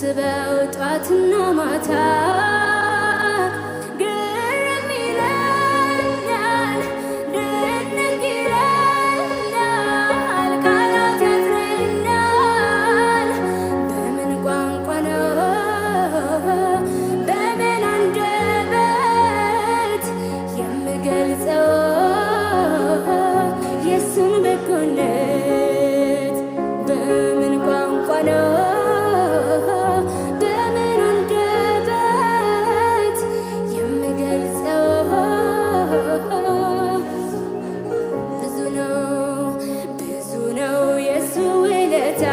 ሳስበው ጧትና ማታ ግርም ይለኛል፣ ድንቅ ይለኛል፣ ቃላት ያጥረኛል። በምን ቋንቋ ነው በምን አንደበት የምገልጸው የሱን በጎነት? በምን ቋንቋ ነው በምን አንደበት የምገልጸው? ብዙ ነው የሱ ውለታ